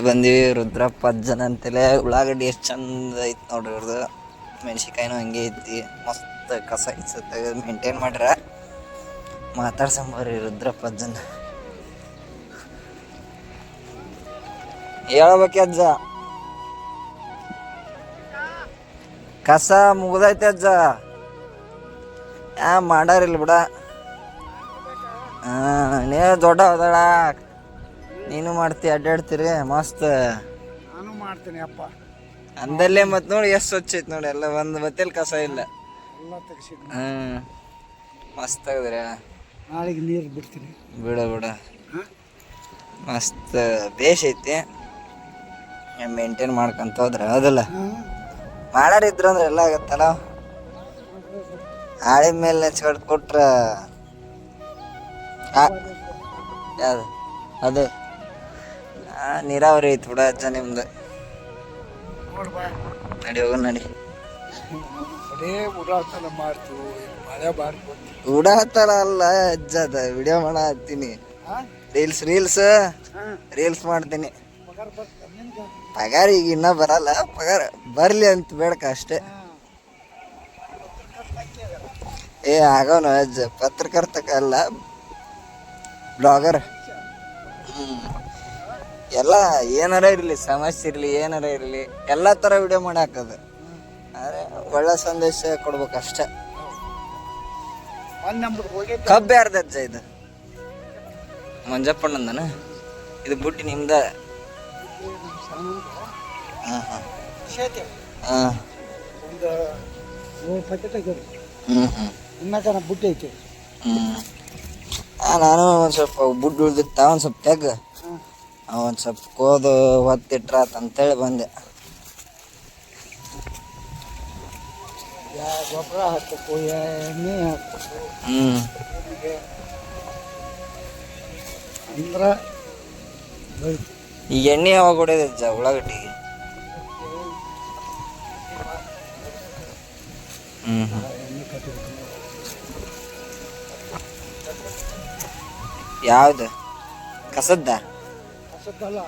ಬಂದೀವಿ ರುದ್ರಪ್ಪ ಅಜ್ಜನ ಅಂತೇಳಿ. ಉಳ್ಳಾಗಡ್ಡಿ ಎಷ್ಟು ಚಂದ ಐತಿ ನೋಡ್ರಿ ಇವ್ರದ್ದು. ಮೆಣಸಿಕಾಯಿನೂ ಹಂಗೆ ಐತಿ, ಮಸ್ತ್ ಕಸ ತೆಗೆದು ಮೇಂಟೈನ್ ಮಾಡ್ರ. ಮಾತಾಡ್ಸಂಬರ್ರಿ ರುದ್ರಪ್ಪ ಅಜ್ಜನ. ಹೇಳ್ಬೇಕೆ ಅಜ್ಜ, ಕಸ ಮುಗ್ದೈತೆ ಅಜ್ಜ. ಮಾಡಾರಿಲ್ಲ ಬಿಡ. ನೀವು ದೊಡ್ಡ ಹೋದಳ, ನೀನು ಮಾಡ್ತಿ, ಅಡ್ಡಾಡ್ತೀರಿ ಮಸ್ತ್. ನಾನು ಮಾಡ್ತೀನಿ ಅಪ್ಪ ಅಂದಲ್ಲೇ ಮತ್ ನೋಡಿ ಎಷ್ಟು ಸ್ವಚ್ಛ ಐತಿ ನೋಡಿ. ಎಲ್ಲ ಒಂದು ಬತ್ತೇಲಿ ಕಸ ಇಲ್ಲ. ಎಲ್ಲ ತೆಗ್ಸಿದ್ ಮಸ್ತ್ ಆಗಿದ್ರೆ. ನಾಳೆಗೆ ನೀರು ಬಿಡ್ತೀನಿ. ಬಿಡ ಮಸ್ತ್ ಬೇಷ್ ಐತಿ. ಮೇಂಟೈನ್ ಮಾಡ್ಕೊಂತ ಹೋದ್ರೆ ಅದಲ್ಲ ಮಾಡಾರ ಇದ್ರು ಅಂದ್ರೆ ಎಲ್ಲ ಆಗತ್ತಲ್ಲ. ಆಳಿ ಮೇಲೆ ನೆಚ್ಕೊಟ್ಟು ಕೊಟ್ರ ಯಾವುದು ಅದು ನೀರಾವರಿ ಐತಿ ಬಿಡ ಅಜ್ಜ ನಿಮ್ದು. ನಡಿ ಹೋಗೋಣ ನಡಿ. ಮಾಡ್ತೀವಿ ಮಳೆ ಉಡಾತರ ಅಲ್ಲ ಅಜ್ಜ, ಅದ ವಿಡಿಯೋ ಮಾಡ ಹತ್ತೀನಿ. ರೀಲ್ಸ್ ಮಾಡ್ತೀನಿ. ಪಗಾರ ಈಗ ಇನ್ನ ಬರಲ್ಲ, ಪಗಾರ ಬರ್ಲಿ ಅಂತ ಬೇಡಕ ಅಷ್ಟೇ. ಆಗೋನು ಅಜ್ಜ, ಪತ್ರಕರ್ತಕ ಅಲ್ಲ, ಬ್ಲಾಗರ್. ಎಲ್ಲ ಏನಾರ ಇರಲಿ, ಸಮಸ್ಯೆ ಇರಲಿ, ಏನಾರ ಇರಲಿ, ಎಲ್ಲ ಥರ ವಿಡಿಯೋ ಮಾಡಿ ಹಾಕೋದು. ಆದರೆ ಒಳ್ಳೆ ಸಂದೇಶ ಕೊಡ್ಬೇಕಷ್ಟೆ. ಕಬ್ಬು ಯಾರ್ದು ಅಜ್ಜ ಇದು? ಮಂಜಪ್ಪಣ್ಣಂದನ ಇದು? ಬುಟ್ಟಿ ನಿಮ್ದ? ಹಾಂ ಹಾಂ ಹಾಂ ಬುಟ್ಟಿ ಐತಿ. ನಾನು ಒಂದು ಸ್ವಲ್ಪ ಬುಡ್ಡು ಉಳ್ದಿತ್ತ, ಒಂದು ಸ್ವಲ್ಪ ತೆಗ್ ಒಂದು ಸ್ವಲ್ಪ ಕೋದು ಹೊತ್ತಿಟ್ರಾತ್ ಅಂತೇಳಿ ಬಂದೆ. ಗೊಬ್ಬರ ಹಾಕಬೇಕು, ಎಣ್ಣೆ ಹಾಕಬೇಕು. ಅಂದ್ರೆ ಈಗ ಎಣ್ಣೆ ಯಾವಾಗ ಹೊಡೆಯೋದು ಅಜ್ಜ ಉಳ್ಳಾಗಡ್ಡಿಗೆ? ಯಾವ್ದು? ಕಸದ್ದ? ಕಸದ್ದಲ್ಲ,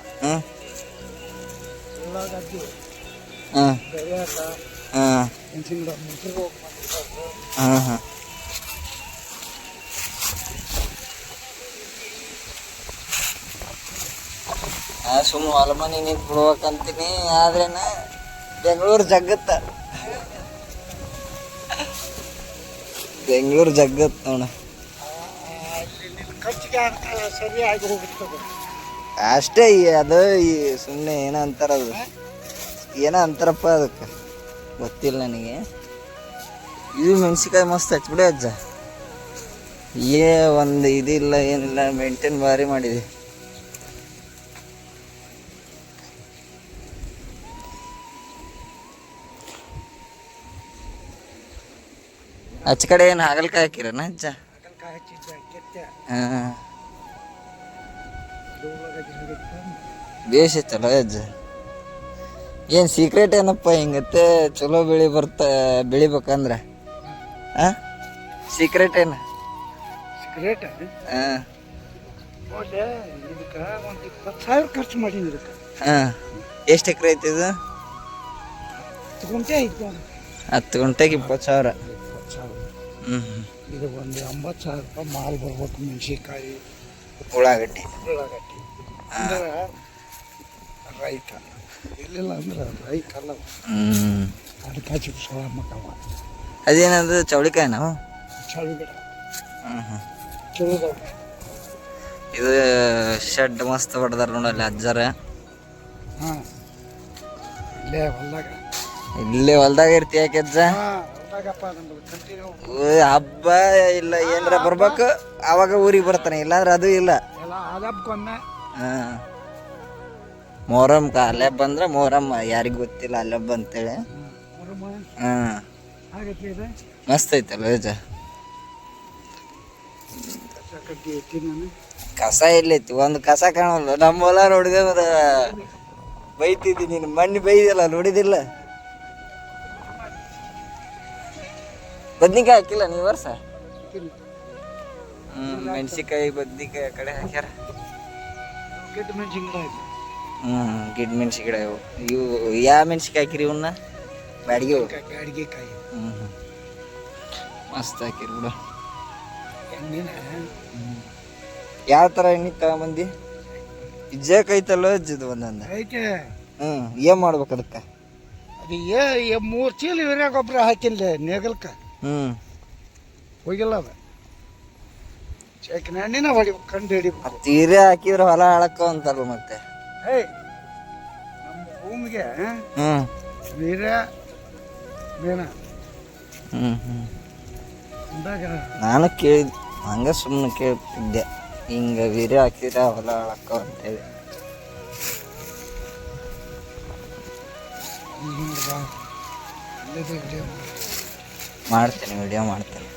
ಉಳ್ಳಾಗಡ್ಡಿ ಬೆಳೆಯಾಕ ಮೆಣಸಿನ ಗಿಡ ಮುಸ್ರಿಗೆ ಹೋಗಿ ಸುಮ್ಮನೆ ಹೊಲ ಮನೆ ನಿಂತು ಬಿಡ್ಬೇಕಂತೀನಿ. ಆದ್ರೇನ ಬೆಂಗಳೂರು ಜಗ್ಗತ್ತ, ಬೆಂಗಳೂರು ಜಗ್ಗತ್ ನೋಡ. ಖರ್ಚಿಗೆ ಸರಿಯಾಗಿ ಹೋಗುತ್ತದೆ ಅಷ್ಟೇ. ಅದು ಈ ಸುಮ್ಮನೆ ಏನೋ ಅಂತಾರದು, ಏನೋ ಅಂತಾರಪ್ಪ, ಅದಕ್ಕೆ ಗೊತ್ತಿಲ್ಲ ನನಗೆ. ಇದು ಮೆಣಸಿಕಾಯಿ ಮಸ್ತ್ ಹಚ್ಬಿಡಿ ಅಜ್ಜ. ಒಂದು ಇದಿಲ್ಲ ಏನಿಲ್ಲ, ಮೇಂಟೈನ್ ಭಾರಿ ಮಾಡಿದೆ. ಆಚೆ ಕಡೆ ಏನು ಹಾಗಲ್ಕಾಯಿ ಹಾಕಿರನ ಅಜ್ಜ? ಹಾಂ, ಬೇಷ್ ಐತಲ್ಲ ಅಜ್ಜ. ಏನು ಸೀಕ್ರೆಟ್ ಏನಪ್ಪ ಹಿಂಗತ್ತೆ ಚಲೋ ಬೆಳಿಬೇಕಂದ್ರೆ? ಹಾಂ, ಸೀಕ್ರೆಟ್ ಏನು? ಸೀಕ್ರೆಟ್? ಹಾಂ, ಇದಕ್ಕೆ ಒಂದು 20,000 ಖರ್ಚು ಮಾಡೀನಿ ಇದಕ್ಕೆ. ಹಾಂ, ಎಷ್ಟು ಎಕರೆ ಐತಿ ಇದು? 10 ಗುಂಟೆ ಐತಿ. 10 ಗುಂಟೆಗೆ 20,000. ಇದು ಒಂದು 80,000 ರೂಪಾಯಿ ಮಾಲ್ ಬರ್ಬೇಕು. ಮೆಣಸಿನ್ಕಾಯಿ, ಉಳ್ಳಾಗಡ್ಡಿ ಅಂದ್ರೆ ರೈತ ಇರಲಿಲ್ಲ ಅಂದ್ರೆ ರೈತ ಅಲ್ಲ. ಅದಕ್ಕೆ ಸೊಳ ಮಕ್ಕವ. ಅದೇನದು ಚೌಳಿಕಾಯಿ ನಾವು ಚಳಿ ಗಿಡ. ಚಲೋ. ಇದು ಶೆಡ್ ಮಸ್ತ್ ಹೊಡೆದಾರ ನೋಡಲ್ಲಿ ಅಜ್ಜಾರ. ಹಾಂ, ಇಲ್ಲೇ ಹೊಲ್ದಾಗ ಇರ್ತಿ ಯಾಕೆ ಅಜ್ಜ? ಹಬ್ಬ ಇಲ್ಲ ಏನಾರ ಬರ್ಬೇಕು ಅವಾಗ ಊರಿಗೆ ಬರ್ತಾನೆ, ಇಲ್ಲಾಂದ್ರೆ ಅದು ಇಲ್ಲ. ಹಾಂ, ಮೊಹರಂ ಅಲ್ಲೇ ಬಂದ್ರೆ ಮೊಹರಂ ಯಾರಿಗೂ ಗೊತ್ತಿಲ್ಲ ಅಲ್ಲೇ ಅಂತೇಳಿ. ಹಾಂ, ಮಸ್ತ್ ಐತಲ್ಲ ಅಜ್ಜ. ಕಸ ಎಲ್ಲೈತಿ? ಒಂದು ಕಸ ಕಾಣಲ್ಲ. ನಮ್ಮ ಹೊಲ ನೋಡಿದೆ ಮತ್ತೆ ಬೈತಿದ್ದಿ ನೀನು, ಮಣ್ಣು ಬೈದಿಲ್ಲ ನೋಡಿದಿಲ್ಲ. ಬದ್ನಿಕಾಯಿ ಹಾಕಿಲ್ಲ ನೀವು ವರ್ಷ? ಮೆಣಸಿಕಾಯಿ ಬದ್ನಿಕಾಯಿ ಆ ಕಡೆ ಹಾಕ್ಯಾರ. ಗಿಡ ಮೆಣಸಿ ಗಿಡ ಇವು ಯಾವ ಮೆಣಸಿಕಾಯಿ ಹಾಕಿರಿ ಇವನ್ನ ಬ್ಯಾಡಿಗೆ ಬ್ಯಾಡಿಗೆಕಾಯಿ ಮಸ್ತ್ ಹಾಕಿರಿ ಬಿಡು. ಎಣ್ಣಿನ ಯಾವ ಥರ ಎಣ್ಣೆ ತಗೊಂಬಂದು ಇಜ್ಜಾಕೈತಲ್ಲ ಅಜ್ಜದು ಒಂದೊಂದು ಐತೆ. ಏನು ಮಾಡ್ಬೇಕು ಅದಕ್ಕೆ? ಅದು 3 ಚೀಲ ಯೂರಿಯಾ ಗೊಬ್ಬರ ಹಾಕಿಲ್ಲ ನೇಗಲ್ಕ ಹೋಗಿಲ್ಲ. ಅದು ಚೆಕ್ಕಿನ ಎಣ್ಣಿನ ಹೊಡಿಬೇಕು, ಕಂಡು ಹಿಡಿಬೇಕು. ತೀರೆ ಹಾಕಿದ್ರೆ ಹೊಲ ಹಾಳಕ್ಕ ಅಂತಲ್ಲ ಮತ್ತೆ. ನಮ್ಮ ಭೂಮಿಗೆ ವೀರ್ಯ ಮೇನ ಅಂದಾಗ ನಾನು ಕೇಳಿದ್ ಹಂಗ ಸುಮ್ಮನೆ ಕೇಳ್ತಿದ್ದೆ, ಹಿಂಗೆ ವೀರ್ಯ ಹಾಕಿದ್ರೆ ಹೊಲ ಹಾಳಕ್ಕ ಅಂತೇಳಿ. ಮಾಡ್ತೀನಿ, ವಿಡಿಯೋ ಮಾಡ್ತೀನಿ.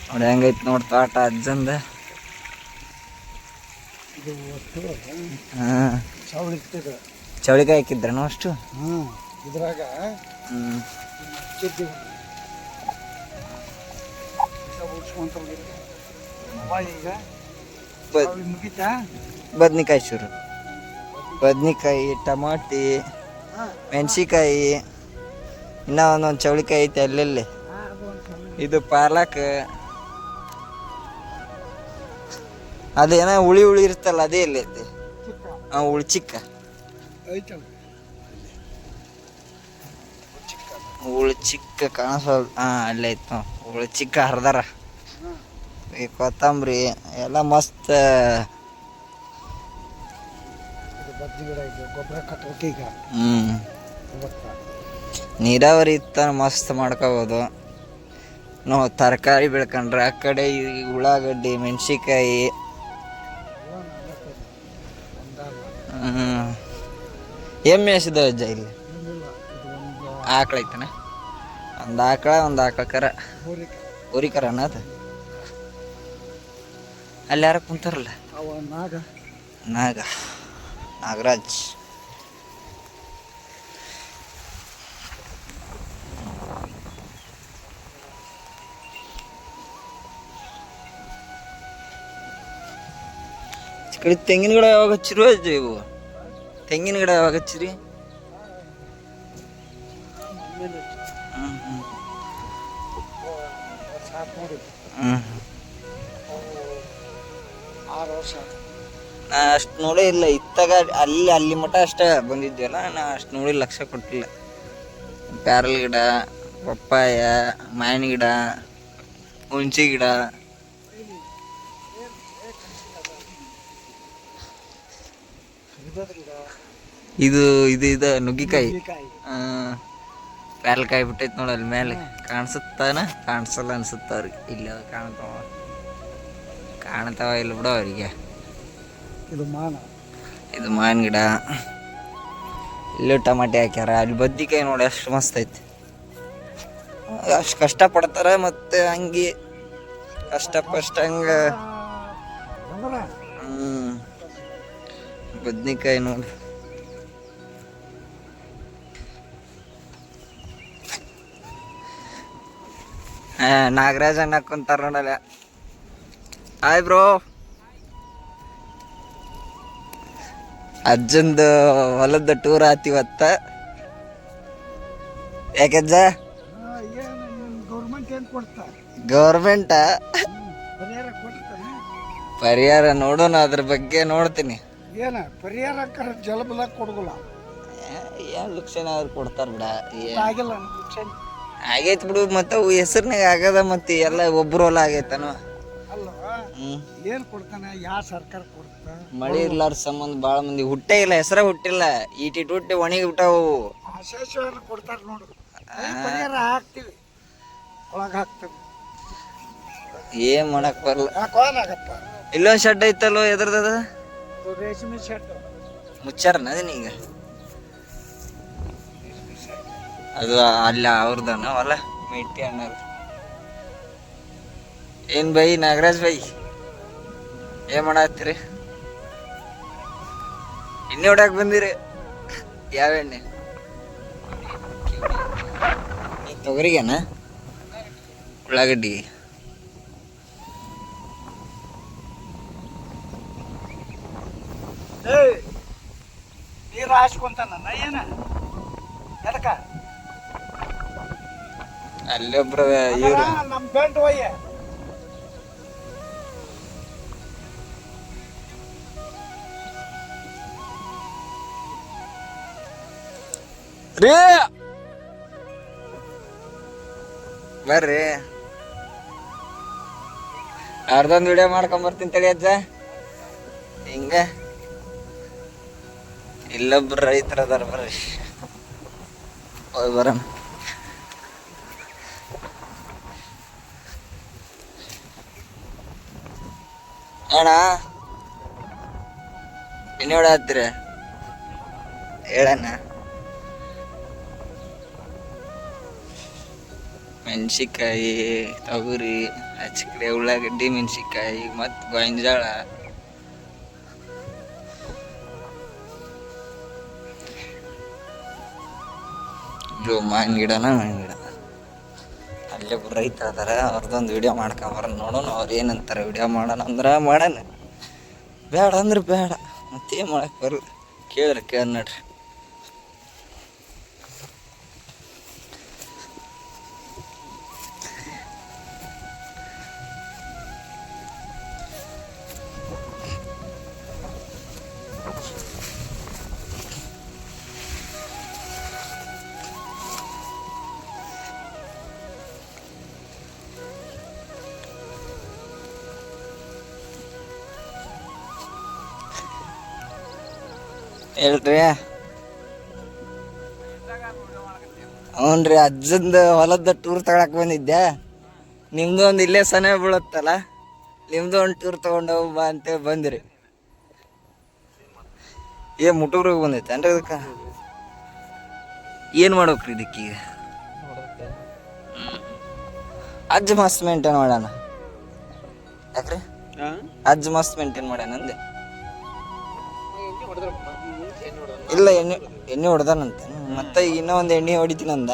ನೋಡಿ ಹೆಂಗೈತೆ ನೋಡಿ ತೋಟ ಅಜ್ಜಂದ. ಹಾಂ ಚೌಳಿಕಾಯಿ ಹಾಕಿದ್ರನು ಅಷ್ಟು? ಇದ್ರಾಗ ಬದ್ನಿಕಾಯಿ ಶುರು, ಬದ್ನಿಕಾಯಿ, ಟಮಾಟಿ, ಮೆಣಸಿಕಾಯಿ, ಇನ್ನೂ ಒಂದೊಂದು ಚೌಳಿಕಾಯಿ ಐತೆ ಅಲ್ಲೆಲ್ಲಿ. ಇದು ಪಾಲಕ್, ಅದೇನೋ ಹುಳಿ ಇರ್ತಲ್ಲ ಅದೇ ಎಲ್ಲಿ ಐತಿ? ಹುಳಿ ಚಿಕ್ಕ ಹುಳಿ ಚಿಕ್ಕ ಕಾಣಿಸೋದು. ಅಲ್ಲೇ ಐತೆ ಹುಳಿ ಚಿಕ್ಕ ಹರಿದಾರ. ಈ ಕೊತ್ತಂಬರಿ ಎಲ್ಲ ಮಸ್ತ್. ನೀರಾವರಿ ಇತ್ತ ಮಸ್ತ್ ಮಾಡ್ಕೋಬೋದು. ನಾವು ತರಕಾರಿ ಬೆಳ್ಕೊಂಡ್ರೆ ಆ ಕಡೆ ಉಳ್ಳಾಗಡ್ಡಿ, ಮೆಣಸಿಕಾಯಿ. ಎಮ್ಮೆ ಎಸಿದ ಅಜ್ಜ ಇಲ್ಲಿ? ಆಕಳ ಐತನ? ಒಂದು ಆಕಳ ಕರ, ಊರಿ ಕರ ಅನ್ನೋದು. ಅಲ್ಲಿ ಯಾರ ಕುಂತಾರಲ್ಲ? ನಾಗರಾಜ್. ಕಡೆ ತೆಂಗಿನ ಗಿಡ ಯಾವಾಗ ಹಚ್ಚಿರು ಅಜ್ಜ? ಇವು ತೆಂಗಿನ ಗಿಡ ಯಾವಾಗ ಹಚ್ಚಿರಿ? ನಾ ಅಷ್ಟು ನೋಡೇ ಇಲ್ಲ. ಇತ್ತಾಗ ಅಲ್ಲಿ ಮಠ ಅಷ್ಟೇ ಬಂದಿದ್ವಲ್ಲ, ನಾ ಅಷ್ಟು ನೋಡಿ ಲಕ್ಷ ಕೊಟ್ಟಿಲ್ಲ. ಪ್ಯಾರಲ್ ಗಿಡ, ಪಪ್ಪಾಯ, ಮಾವಿನ ಗಿಡ, ಹುಣಸಿ ಗಿಡ. ಇದು ನುಗ್ಗಿಕಾಯಿ. ಪ್ಯಾರಲ್ಕಾಯಿ ಬಿಟ್ಟೈತಿ ನೋಡಿ ಅಲ್ಲಿ ಮೇಲೆ. ಕಾಣಿಸುತ್ತಾನ? ಕಾಣಿಸಲ್ಲ ಅನ್ಸುತ್ತ ಅವ್ರಿಗೆ. ಇಲ್ಲಿ ಕಾಣ್ತಾವ ಇಲ್ಲ ಬಿಡೋ ಅವರಿಗೆ. ಇದು ಮಾವಿನ ಗಿಡ. ಇಲ್ಲೂ ಟಮಾಟೆ ಹಾಕ್ಯಾರ. ಅಲ್ಲಿ ಬದ್ನಿಕಾಯಿ ನೋಡಿ ಅಷ್ಟು ಮಸ್ತ್ ಐತಿ. ಅಷ್ಟು ಕಷ್ಟಪಡ್ತಾರ ಮತ್ತೆ ಹಂಗೆ ಕಷ್ಟಪಷ್ಟ ಹಂಗ. ಬದ್ನಿಕಾಯಿ ನೋಡಿ. ನಾಗರಾಜ್ ಅಣ್ಣ ಕುಂತಾರ ನೋಡಲ್ಲ. Hi bro. ಅಜ್ಜಂದು ಹೊಲದ ಟೂರ್ ಆತಿವತ್ತ. ಯಾಕಜ್ಜ? ಗೌರ್ಮೆಂಟ ಪರಿಹಾರ ನೋಡೋಣ, ಅದ್ರ ಬಗ್ಗೆ ನೋಡ್ತೀನಿ. ಪರಿಹಾರ ಜಲಬಲ ಕೊಡಗಲ್ಲ. ಏನ್ ಲಕ್ಷಣ ಅವ್ರು ಕೊಡ್ತಾರ ಬಿಡ. ಆಗೈತ್ ಬಿಡು. ಮತ್ತೆ ಹೆಸರ್ನಾಗ ಆಗದ ಮತ್ತೆ ಎಲ್ಲ ಒಬ್ರು ಹೊಲ ಆಗೈತನ. ಏನ್ ಕೊಡ್ತಾನ? ಯಾವ ಸರ್ಕಾರ ಕೊಡ್ತ? ಮಳೆ ಇರ್ಲಾರ ಸಂಬಂಧ ಬಾಳ ಮಂದಿ ಹುಟ್ಟೇ ಇಲ್ಲ, ಹೆಸರ ಹುಟ್ಟಿಲ್ಲ. ಈಟಿಟ್ ಹುಟ್ಟಿ ಒಣಗಿ ಬಿಟ್ಟಾವು. ಕೊಡ್ತಾರ ನೋಡು. ಪರಿಹಾರ ಹಾಕ್ತಿವಿ, ಒಳಗ ಹಾಕ್ತೇವೆ. ಏನ್ ಮಾಡಕ್ ಬರಲ್ಲ. ಇಲ್ಲೊಂದ್ ಶೆಡ್ ಐತಲ್ಲೋ, ಎದ್ರದ? ರೇಷ್ಮೆ ಶೆಡ್ ಮುಚ್ಚಾರನ ಅದನ್ನೀಗ? ಅದು ಅಲ್ಲ ಅವ್ರದನ ಹೊಲ, ಮಿಟ್ಟಿ ಅಣ್ಣರು. ಏನ್ ಬೈ ನಾಗರಾಜ್ ಬೈ, ಏನ್ ಮಾಡತ್ತೀರಿ? ಎಣ್ಣೆ ಹೊಡ್ಯಾಕ ಬಂದಿರಿ? ಯಾವ ಎಣ್ಣೆ? ತೊಗರಿಗೆನ ಉಳ್ಳಾಗಡ್ಡಿ? ಏಯ್ ನೀರು ಹಾಸ್ಕೊಂತಾನ ಏನ ಎದಕ್ಕ ಅಲ್ಲೊಬ್ರು ಇವ್ರು ನಮ್ಮ ಬೆಂಟ್ ಒಯ್ಯ ರೀ ಬರ್ರಿ ಅರ್ಧೊಂದು ವಿಡಿಯೋ ಮಾಡ್ಕೊಂಬರ್ತೀನಿ ತಡಿ ಅಜ್ಜ ಹಿಂಗ ಇಲ್ಲೊಬ್ರು ರೈತರ ಅದಾರ ಬರ್ರಿ ಹೋಗಿ ಬರೋಣ ಅಣ್ಣ ಇನ್ನು ಹತ್ತೀರ ಹೇಳಣ್ಣ ಮೆಣಸಿಕಾಯಿ ತೊಗರಿ ಹಚ್ಕಡೆ ಉಳ್ಳಾಗಡ್ಡಿ ಮೆಣಸಿಕಾಯಿ ಮತ್ತು ಗೋಂಜಾಳ ಇದು ಮಾವಿನ ಗಿಡನ ಮಾವಿನ ಗಿಡ ಅಲ್ಲೇ ರೈತ ಅದಾರ ಅವ್ರದ್ದೊಂದು ವಿಡಿಯೋ ಮಾಡ್ಕೊಂಬರ ನೋಡೋಣ ಅವ್ರು ಏನಂತಾರೆ ವಿಡಿಯೋ ಮಾಡೋಣ ಅಂದ್ರೆ ಮಾಡೋಣ ಬೇಡ ಅಂದ್ರೆ ಬೇಡ ಮತ್ತೇನು ಮಾಡಕ್ಕೆ ಬರಲ್ಲ ಕೇಳ್ರಿ ಕೇಳಿ ನೋಡ್ರಿ ಹೇಳ್ರಿ ಹ್ಞೂ ರೀ ಅಜ್ಜಂದ ಹೊಲದ ಟೂರ್ ತಗೊಳಕ್ ಬಂದಿದ್ದೆ ನಿಮ್ದು ಒಂದು ಇಲ್ಲೇ ಸನೆ ಬೀಳುತ್ತಲ್ಲ ನಿಮ್ದು ಒಂದು ಟೂರ್ ತಗೊಂಡು ಬಾ ಅಂತೇಳಿ ಬಂದಿರಿ ಮುಟೂರಿಗೆ ಬಂದೈತೆ ಏನ್ರಿ ಇದಕ್ಕೆ ಏನು ಮಾಡ್ಬೇಕ್ರಿ ಇದಕ್ಕೀಗ ಅಜ್ಜ ಮಸ್ತ್ ಮೇಂಟೈನ್ ಮಾಡೋಣ ಯಾಕ್ರಿ ಅಜ್ಜ ಮಸ್ತ್ ಮೇಂಟೈನ್ ಮಾಡ್ಯಾನ ಅಂದೆ ಇಲ್ಲ ಎಣ್ಣೆ ಹೊಡೆದಾನಂತೆ ಮತ್ತೆ ಇನ್ನೂ ಒಂದು ಎಣ್ಣೆ ಹೊಡಿತೀನಂದ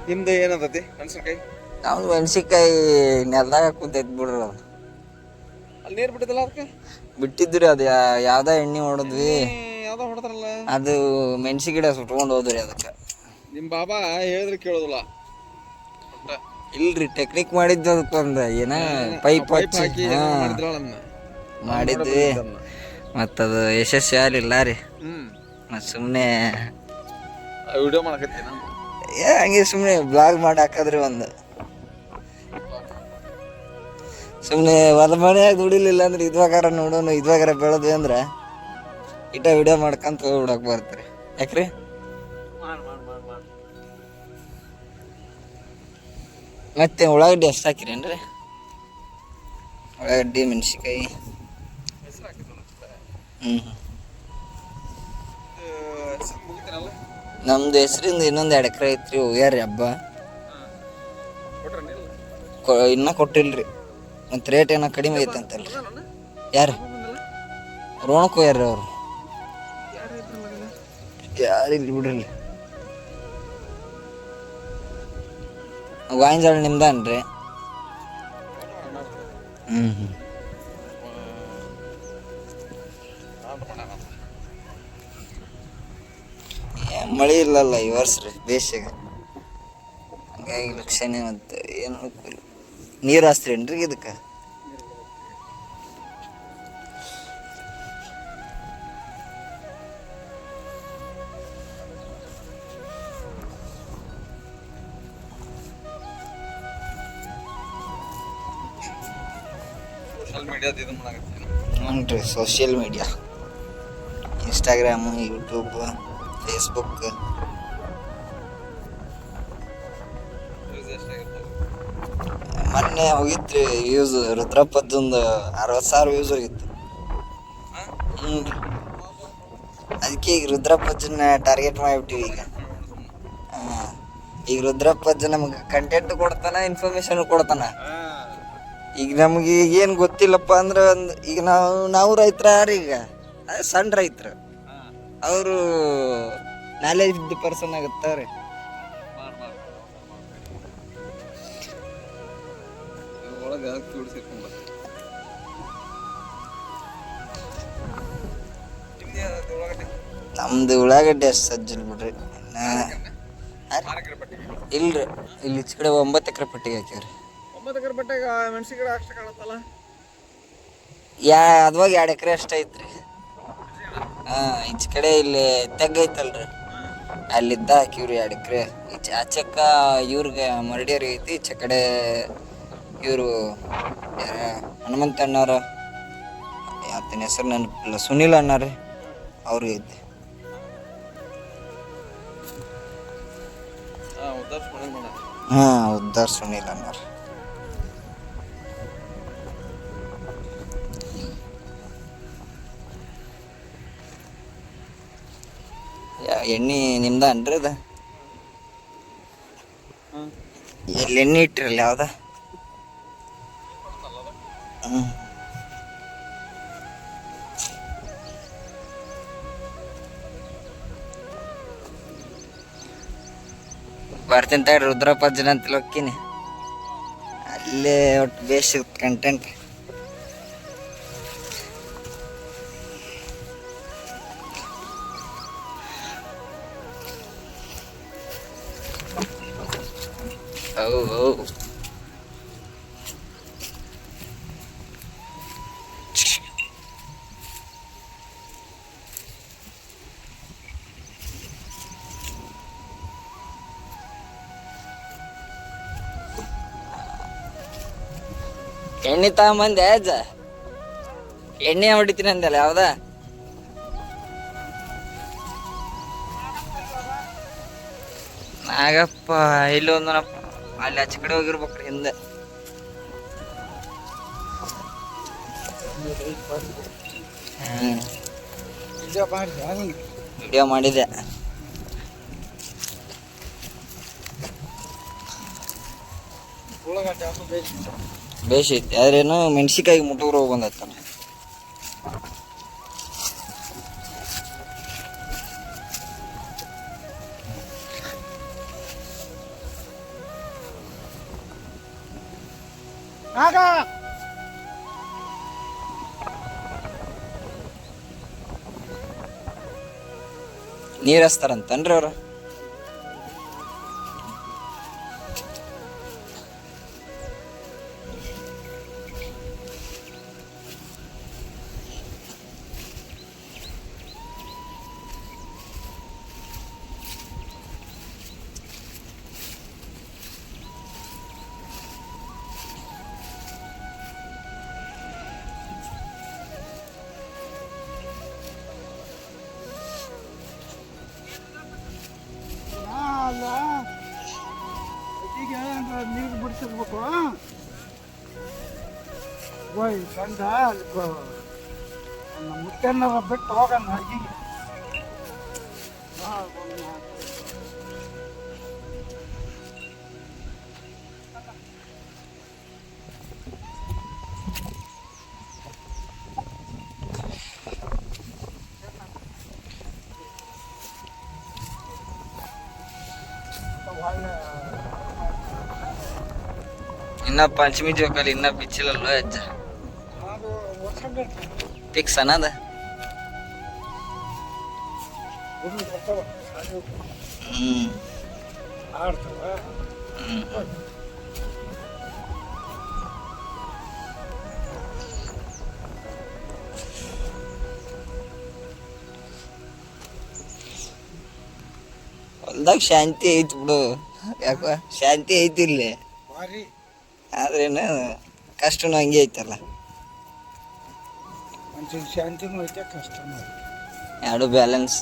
ನಿಮ್ದು ಏನದತಿ ಮೆಣಸಿನ್ಕಾಯಿ ನಾವು ಮೆಣಸಿನ್ಕಾಯಿ ನೆಲದಾಗ ಕುಂತೈತಿ ಬಿಡ್ರಿ ಅದು ಅಲ್ಲಿ ನೀರು ಬಿಟ್ಟಿದ್ದಲ್ಲ ಅದಕ್ಕೆ ಬಿಟ್ಟಿದ್ರಿ ಅದು ಯಾವ್ದ ಎಣ್ಣೆ ಹೊಡೆದ್ವಿ ಯಾವ್ದೋ ಹೊಡೆದ್ರಲ್ಲ ಅದು ಮೆಣಸಿ ಗಿಡ ಸುಟ್ಕೊಂಡು ಹೋದ್ರಿ ಅದಕ್ಕೆ ನಿಮ್ಮ ಬಾಬಾ ಹೇಳಿದ್ರೆ ಕೇಳೋದಿಲ್ಲ ಇಲ್ರಿ ಟೆಕ್ನಿಕ್ ಮಾಡಿದ್ದು ಅದಕ್ಕೊಂದು ಏನ ಪೈಪ್ ಹಚ್ಚಿ ಮಾಡಿದ್ವಿ ಮತ್ತದು ಯಶಸ್ವಿ ಆಗಲಿಲ್ಲ ರೀ ಮತ್ತು ಸುಮ್ಮನೆ ವಿಡಿಯೋ ಮಾಡಕತ್ತೀನಿ ಹಂಗೆ ಸುಮ್ಮನೆ ಬ್ಲಾಗ್ ಮಾಡಿ ಹಾಕದ್ರಿ ಒಂದು ಸುಮ್ಮನೆ ಹೊಲ ಮನೆಯಾಗ ದುಡಿಲಿಲ್ಲ ಅಂದ್ರೆ ಇದ್ವಾಗಾರ ನೋಡೋಣ ಇದ್ವಾಗಾರ ಬೆಳೆದ್ವಿ ಅಂದ್ರೆ ಇಟ್ಟ ವಿಡಿಯೋ ಮಾಡ್ಕೊಂತ ಹೋಗ್ಬಿಡಕ್ ಬರ್ತೀರಿ ಯಾಕ್ರಿ ಮತ್ತೆ ಉಳ್ಳಾಗಡ್ಡಿ ಎಷ್ಟು ಹಾಕಿರೇನ್ರಿ ಉಳ್ಳಾಗಡ್ಡಿ ಮೆಣಸಿನ್ಕಾಯಿ ನಮ್ದು ಹೆಸರಿಂದ ಇನ್ನೊಂದು 2 ಎಕರೆ ಐತ್ರಿ ಹೋಗ್ಯಾರಿ ಹಬ್ಬ ಇನ್ನೂ ಕೊಟ್ಟಿಲ್ರಿ ಮತ್ತು ರೇಟ್ ಏನೋ ಕಡಿಮೆ ಐತೆ ಅಂತಲ್ರಿ ಯಾರು ರೋಣಕ್ಕೆ ಹೋಗ್ಯಾರ್ರಿ ಅವರು ಯಾರಿಲ್ರಿ ಬಿಡ್ರಿ ಗಾಂಜಾಳ ನಿಮ್ದನ್ರಿ ಮಳೆ ಇಲ್ಲಲ್ಲ ಈ ವರ್ಷ ರೀ ಬೇಸಿಗೆ ಹಂಗಾಗಿ ಲಕ್ಷಣೆ ಮತ್ತು ಏನು ನೀರು ಹಾಸ್ತ್ರೇನ್ರಿ ಇದಕ್ಕೆ ಹ್ಞೂ ರೀ social media Instagram YouTube Facebook ಮೊನ್ನೆ ಹೋಗಿತ್ರಿ ವ್ಯೂಸ್ ರುದ್ರಪ್ಪದ್ದೊಂದು 60,000 ವ್ಯೂಸ್ ಹೋಗಿತ್ತು ಹ್ಞೂ ರೀ ಅದಕ್ಕೆ ಈಗ ರುದ್ರಪ್ಪಜ್ಜನ್ನ ಟಾರ್ಗೆಟ್ ಮಾಡಿಬಿಟ್ಟಿವಿ ಈಗ ರುದ್ರಪ್ಪಜ್ಜ ನಮ್ಗೆ ಕಂಟೆಂಟ್ ಕೊಡ್ತಾನ ಇನ್ಫಾರ್ಮೇಶನ್ ಕೊಡ್ತಾನ ಈಗ ನಮ್ಗೆ ಏನು ಗೊತ್ತಿಲ್ಲಪ್ಪ ಅಂದ್ರೆ ಒಂದು ಈಗ ನಾವು ರೈತರ ಯಾರು ಈಗ ಸಣ್ಣ ರೈತರು ಅವರು ನಾಲೆಜ್ ಪರ್ಸನ್ ಆಗುತ್ತವ್ರಿ ನಮ್ದು ಉಳ್ಳಾಗಡ್ಡಿ ಅಷ್ಟು ಸಜ್ಜಲ್ ಬಿಡ್ರಿ ಮಾರ್ಕೆಟ್ ಪಟ್ಟಿಗೆ ಇಲ್ರಿ ಇಲ್ಲಿ ಈಚೆ ಕಡೆ 9 ಎಕರೆ ಪಟ್ಟಿಗೆ ಹಾಕ್ಯಾವ್ರಿ. 9 ಎಕರೆ ಪಟ್ಟಾಗ ಮೆಣಸಿ ಗಿಡ ಅಷ್ಟು ಕಾಣತ್ತಲ್ಲ. ಅದ್ವಾಗ 2 ಎಕರೆ ಅಷ್ಟ ಐತ್ರಿ. ಈಚೆ ಕಡೆ ಇಲ್ಲಿ ತೆಗ್ಗ ಐತಲ್ರಿ ಅಲ್ಲಿದ್ದ ಹಾಕಿವ್ರಿ 2 ಎಕರೆ. ಆಚೆಕ್ಕ ಇವ್ರಿಗೆ ಮರಡಿಯವ್ರಿಗೆ ಐತಿ, ಈಚೆ ಕಡೆ ಇವರು ಹನುಮಂತ ಅಣ್ಣಾರ, ಆತನ ಹೆಸರು ನೆನಪಿಲ್ಲ, ಸುನೀಲ್ ಅಣ್ಣಾರಿ ಅವ್ರಿಗೆ ಐತಿ. ಉದ್ದಾರ್ ಸುನೀಲ್ ಅಣ್ಣಾರ. ಎಣ್ಣೆ ನಿಮ್ದ ಅನ್ರಿ ಅದ? ಎಲ್ಲಿ ಎಣ್ಣೆ ಇಟ್ಟಿರಲ್ಲ ಯಾವ್ದ? ಬರ್ತೀನಿ ತಡ್ರಿ, ರುದ್ರಪ್ಪ ಜನ ಅಂತ ಹೋಗ್ತೀನಿ. ಅಲ್ಲೇ ಒಟ್ಟು ಬೇಸ್ ಕಂಟೆಂಟ್. ಎಣ್ಣೆ ತಗೊಂಬಂದೆ ಅಜ್ಜ? ಎಣ್ಣೆ ಹೊಡಿತೀನಿ ಅಂದಲ್ಲ ಯಾವ್ದ? ನಾಗಪ್ಪ ಇಲ್ಲಿ ಒಂದನಪ್ಪ, ಅಲ್ಲಿ ಆಚೆ ಕಡೆ ಹೋಗಿರ್ಬೇಕ್ರಿ ಹಿಂದೆ. ವಿಡಿಯೋ ಮಾಡಿದೆ. ಬೇಸೈತಿ ಆದ್ರೇನು ಮೆಣಸಿಕಾಯಿ ಮುಟೂರು ಹೋಗಿ ಬಂದೈತಲ್ಲ. ನೀರ್ ಹಚ್ತಾರಂತನ್ರಿ ಅವ್ರು? ನೀರು ಬಿಡಿಸಿರ್ಬೇಕು. ಗಂಡ ಮುತ್ತೆನ್ನಾರ ಬಿಟ್ಟು ಹೋಗೋಣ ಅಡಿಗೆ. ಇನ್ನ ಪಂಚಮಿ ಜೋಕಾಲಿ ಇನ್ನ ಬಿಚ್ಚಿಲ್ಲಲ್ಲ ಅಜ್ಜ? ಫಿಕ್ಸ್ ಅನ್ನದ? ಹೊಲ್ದಾಗ ಶಾಂತಿ ಐತಿ ಬಿಡು. ಯಾಕ ಶಾಂತಿ ಐತಿ ಇಲ್ಲಿ, ಆದ್ರೇನು ಕಷ್ಟನು ಹಂಗೆ ಐತಲ್ಲ. ಶಾಂತಿನೂ ಐತೆ, ಕಷ್ಟನೂ ಐತೆ, ಎರಡು ಬ್ಯಾಲೆನ್ಸ್.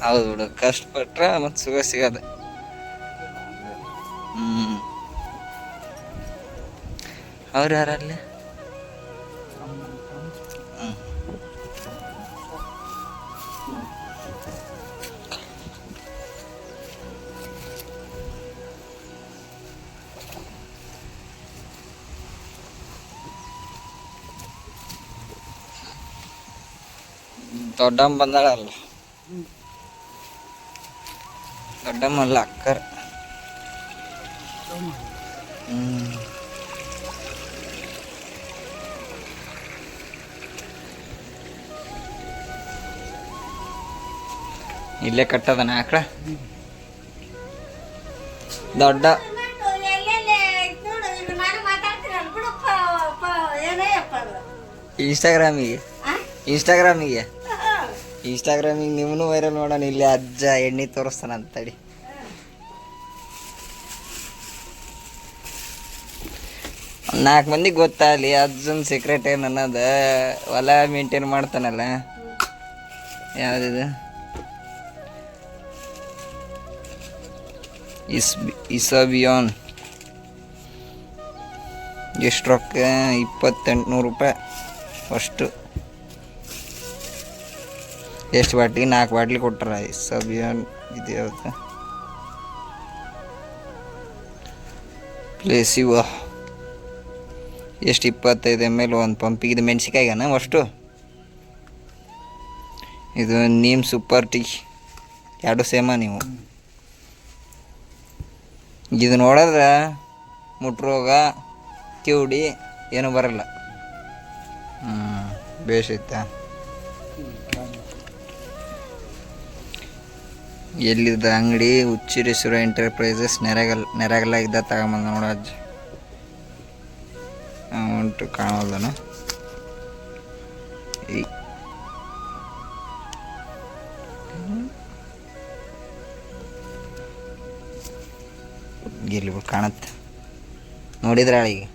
ಹೌದು ಬಿಡು, ಕಷ್ಟಪಟ್ರೆ ಮತ್ತೆ ಸುಖ ಸಿಗೋದು. ಅವ್ರು ಯಾರಲ್ಲಿ? ದೊಡ್ಡಮ್ಮ ಬಂದಾಳಲ್ಲ, ದೊಡ್ಡಮ್ಮಲ್ಲ ಅಕ್ಕರ್. ಇಲ್ಲೇ ಕಟ್ಟದನ ಆಕಳ ದೊಡ್ಡ ಇನ್ಸ್ಟಾಗ್ರಾಮಿಗೆ ನಿಮ್ಮನ್ನು ವೈರಲ್ ಮಾಡೋಣ. ಇಲ್ಲಿ ಅಜ್ಜ ಎಣ್ಣೆ ತೋರಿಸ್ತಾನ ಅಂತಡಿ. ನಾಲ್ಕು ಮಂದಿಗೆ ಗೊತ್ತಾಗಲಿ ಅಜ್ಜನ ಸೀಕ್ರೆಟ್ ಏನು ಅನ್ನೋದು. ಹೊಲ ಮೇಂಟೈನ್ ಮಾಡ್ತಾನಲ್ಲ, ಯಾವುದಿದು ಇಸಬಿಯಾನ್. ಎಷ್ಟು ರೊಕ್ಕ? 2800 ರೂಪಾಯಿ ಅಷ್ಟು. ಎಷ್ಟು ಬಾಟ್ಲಿ? 4 ಬಾಟ್ಲಿ ಕೊಟ್ಟಾರ. ಇಸಬಿಯಾನ್ ಇದು ಯಾವುದು? ಪ್ಲೇಸಿವ. ಎಷ್ಟು? 25 ml ಒಂದು ಪಂಪಿಗೆ. ಇದು ಮೆಣಸಿಕಾಯಿಗನ ಅಷ್ಟು. ಇದು ನೀಮ್ ಸೂಪರ್ ಟೀ. ಎರಡು ಸೇಮ ನೀವು. ಇದು ನೋಡಿದ್ರೆ ಮುಟ್ರೋಗ ಕಿವುಡಿ ಏನು ಬರಲ್ಲ. ಬೇಷೈತಾ? ಎಲ್ಲಿದ್ದ ಅಂಗಡಿ? ಹುಚ್ಚಿರೇಶ್ವರ ಎಂಟರ್ಪ್ರೈಸಸ್, ನೆರಗಲ್ಲ ಇದ್ದ ತಗೊಂಬಂದ ನೋಡ ಅಜ್ಜ. ಅಮೌಂಟು ಕಾಣೋದನ. ಇಲ್ಲಿ ಕಾಣತ್ತೆ. ನೋಡಿದ್ರ ಅಳಿಗೆ?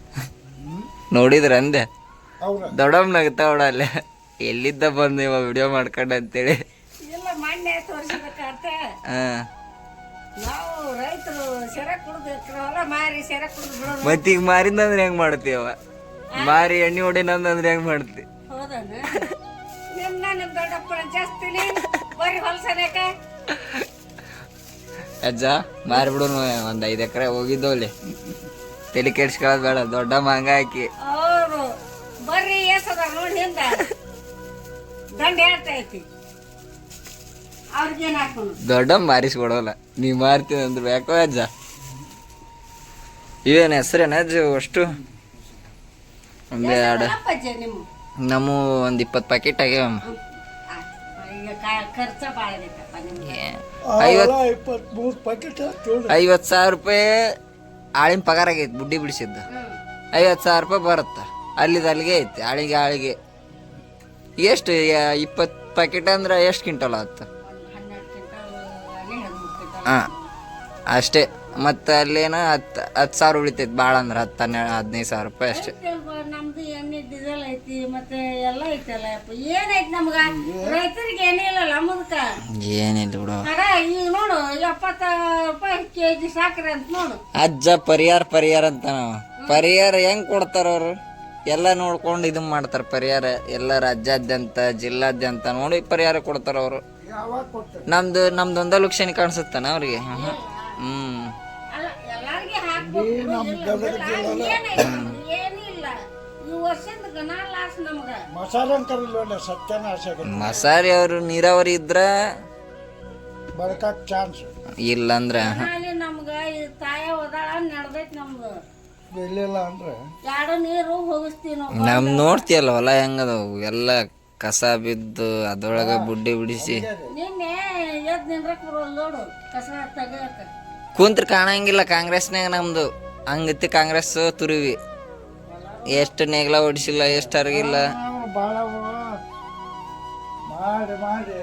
ನೋಡಿದ್ರ ಅಂದೆ. ದೊಡ್ಡಮ್ಮ ನಗ್ತಾ ಅವಡ ಅಲ್ಲೇ. ಎಲ್ಲಿದ್ದ ಬಂದು ಇವಾಗ ವಿಡಿಯೋ ಮಾಡ್ಕೊಂಡ ಅಂತೇಳಿ. ಮತ್ತೀಗ ಮಾರಿಂದಂದ್ರೆ ಹೆಂಗ್ ಮಾಡ್ತೀವ? ಮಾರಿ ಎಣ್ಣೆ ಹೊಡಿನಂದ್ರೆ ಹೆಂಗ್ ಮಾಡ್ತಿ? ಅಜ್ಜ ಮಾರಿ ಬಿಡು. ಒಂದ್ 5 ಎಕರೆ ಹೋಗಿದ್ದವಲ್ಲಿ. ತಲೆ ಕೆಡ್ಸ್ಕೊಳ್ಳೋದು ಬೇಡ. ದೊಡ್ಡ ಮಂಗ ಹಾಕಿ ದೊಡ್ಡ ಮಾರಿಸ್ಕೊಡೋಲ್ಲ. ನೀ ಮಾರ್ತೀನಿ ಅಂದ್ರೆ ಯಾಕೋ ಅಜ್ಜ. ಇವೇನು ಹೆಸ್ರೇನ ಅಜ್ಜ? ಅಷ್ಟು ಒಂದು 2 ನಮ್ಮ ಒಂದು 20 ಪ್ಯಾಕೆಟ್ ಆಗ್ಯಾವಮ್ಮ. 50,000 ರೂಪಾಯಿ ಆಳಿನ ಪಗಾರ ಆಗೈತಿ. ಬುಡ್ಡಿ ಬಿಡಿಸಿದ್ದು 50,000 ರೂಪಾಯಿ ಬರುತ್ತೆ. ಅಲ್ಲಿಗೆ ಐತಿ. ಆಳಿಗೆ ಎಷ್ಟು? 20 ಪ್ಯಾಕೆಟ್ ಅಂದ್ರೆ ಎಷ್ಟು ಕ್ವಿಂಟಲ್ ಆಗುತ್ತೆ? ಹಾಂ ಅಷ್ಟೇ. ಮತ್ತು ಅಲ್ಲೇನ 10,000 ಉಳಿತೈತಿ. ಭಾಳ ಅಂದ್ರೆ 10-15,000 ರೂಪಾಯಿ ಅಷ್ಟೇ. ನಮ್ದು ಎಣ್ಣೆ ಡೀಸೆಲ್ ಐತಿ, ಮತ್ತೆ ಎಲ್ಲ ಐತಲ್ಲ. ಏನೈತಿ ನಮ್ಗ? ರೈತರಿಗೆ ಏನಿಲ್ಲ. ನಮ್ಮದಕ್ಕ ಏನಿಲ್ಲ ಬಿಡು. ಈಗ ನೋಡು 70 ರೂಪಾಯಿ ಕೆಜಿ ಸಾಕ್ರಿ ಅಂತ ನೋಡು. ಅಜ್ಜ ಪರಿಹಾರ ಅಂತ ನಾವು. ಪರಿಹಾರ ಹೆಂಗ್ ಕೊಡ್ತಾರ ಅವರು? ಎಲ್ಲ ನೋಡ್ಕೊಂಡು ಇದನ್ನ ಮಾಡ್ತಾರ. ಪರಿಹಾರ ಎಲ್ಲ ರಾಜ್ಯಾದ್ಯಂತ ಜಿಲ್ಲಾದ್ಯಂತ ನೋಡಿ ಪರಿಹಾರ ಕೊಡ್ತಾರ ಅವರು. ನಮ್ದು ಒಂದ ಲಕ್ಷಣ ಕಾಣಿಸುತ್ತಾನ ಅವ್ರಿಗೆ? ಮಸಾರಿ ಅವರು ನೀರಾವರಿ ಇದ್ರ ಚಾನ್ಸ್ ಇಲ್ಲಂದ್ರ ನಮ್ಗ ತಾಯ ಓದಾಳ ನಡ್ದೈತಿ. ನಮ್ದು ಬೆಳಿಲ್ಲ ಅಂದ್ರೆ ನೀರು ಹೋಗಿಸ್ತೀವಿ ನಾವು. ನಮ್ ನೋಡ್ತೀಯಲ್ಲ ಹೊಲ ಹೆಂಗದವು ಎಲ್ಲ ಕಸ ಬಿದ್ದು ಅದ್ರೊಳಗ ಬುಡ್ಡಿ ಬಿಡಿಸಿ. ನಿನ್ನೆ ಎದ್ ನಿಂದ್ರಕ್ ಬರೋಲ್ಲ ನೋಡು ಕಸ ತೆಗಿಯಕ. ಕುಂತ್ರ ಕಾಣಂಗಿಲ್ಲ ಕಾಂಗ್ರೆಸ್ನಾಗ ನಮ್ದು. ಹಂಗತಿ ಕಾಂಗ್ರೆಸ್ ತುರುವಿ. ಎಷ್ಟು ನೇಗ್ಲ ಹೊಡಿಸಿಲ್ಲ, ಎಷ್ಟು ಅರಗಿಲ್ಲ. ಭಾಳ ಮಾಡಿ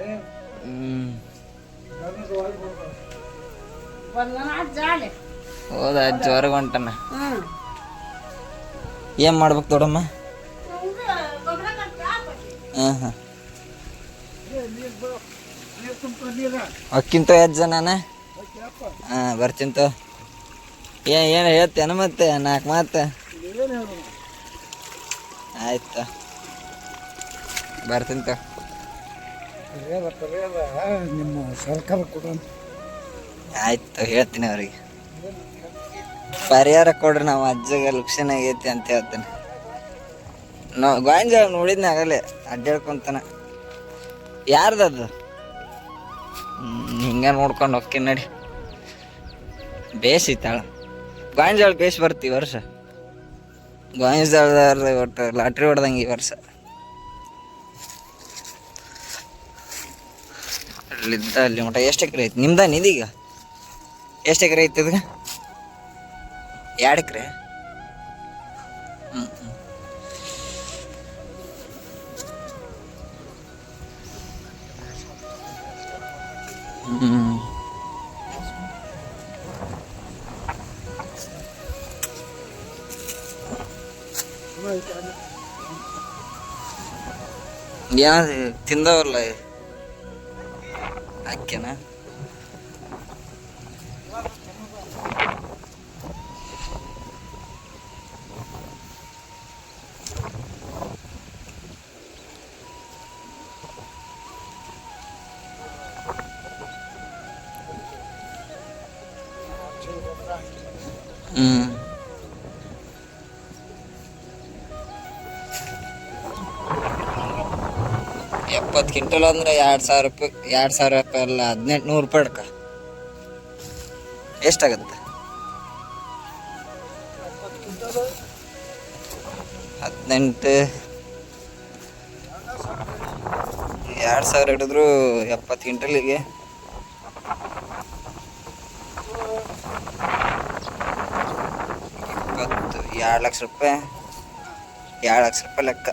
ಹೌದಾ? ಅಜ್ಜ ಹೊರಗೆ ಹೊಂಟನ. ಏನ್ ಮಾಡ್ಬೇಕು ದೊಡ್ಡಮ್ಮ? ಹಾಂ ಅಕ್ಕಿಂತ ಅಜ್ಜ ನಾನು. ಬರ್ತಿಂತ ಏನು ಹೇಳ್ತೇನ ಮತ್ತೆ 4 ಮಾತು? ಆಯ್ತು ಬರ್ತಿಂತ. ನಿಮ್ಮ ಸರ್ಕಾರ ಕೊಡ. ಆಯ್ತು ಹೇಳ್ತೀನಿ ಅವ್ರಿಗೆ. ಪರಿಹಾರ ಕೊಡ್ರಿ. ನಾವು ಅಜ್ಜಗೆ ಲಕ್ಷಣ ಆಗೈತಿ ಅಂತ ಹೇಳ್ತೇನೆ. ಗಾಂಜಾಳ ನೋಡಿದ್ನ ಆಗಲೇ ಅಡ್ಡಾಡ್ಕೊಂತಾನ. ಯಾರ್ದದು? ಹಿಂಗ ನೋಡ್ಕೊಂಡು ಹೋಗ್ತೀನಿ ನಡಿ. ಬೇಸಿತ್ತಾಳ ಗಾಂಜಾಳ. ಬೇಸ್ ಬರ್ತೀವಿ ವರ್ಷ. ಗಾಂಜಾಳ ಒಟ್ಟು ಲಾಟ್ರಿ ಹೊಡೆದಂಗೆ ಈ ವರ್ಷ. ಅಲ್ಲಿದ್ದ ಅಲ್ಲಿ ಮಟ ಎಷ್ಟು ಎಕರೆ ಐತಿ ನಿಮ್ದ ನಿದೀಗ ಎಷ್ಟು ಎಕರೆ ಐತಿ ಅದಕ್ಕೆ 2 ಎಕರೆ ಏನಾದ ತಿಂದವಲ್ಲ ಅಕ್ಕೆನಾ ಹ್ಮ್ 70 ಕ್ವಿಂಟಲ್ ಅಂದ್ರೆ 2,000 ರೂಪಾಯಿ 2,000 ರೂಪಾಯಿ ಅಲ್ಲ 1,800 ರೂಪಾಯಿ ಅಡ್ಕ ಎಷ್ಟಾಗತ್ತೆ 18 2,000 ಹಿಡಿದ್ರು 70 ಕ್ವಿಂಟಲಿಗೆ 2 ಲಕ್ಷ ರೂಪಾಯಿ 2 ಲಕ್ಷ ರೂಪಾಯಿ ಲೆಕ್ಕ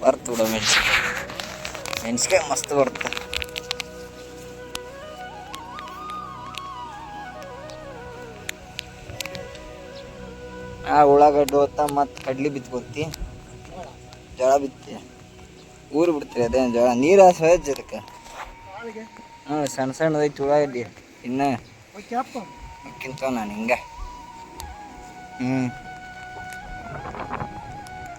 ಬರ್ತು ಬಿಡ ಮೆಣಸಿಕಾಯಿ ಮಸ್ತ್ ಬರುತ್ತೆ ಉಳ್ಳಾಗಡ್ಡಿ ಹೊತ್ತ ಮತ್ತು ಕಡ್ಲಿ ಬಿತ್ಕೊತಿ ಜೋಳ ಬಿತ್ತಿ ಊರು ಬಿಡ್ತೀರಿ ಅದೇನು ಜೋಳ ನೀರು ಸಹಜ ಅದಕ್ಕೆ ಸಣ್ಣ ಸಣ್ಣದೈತಿ ಉಳ್ಳಾಗಡ್ಡಿ ಇನ್ನು ಕ್ಯಾಪ್ ನಾನು ಹಿಂಗೆ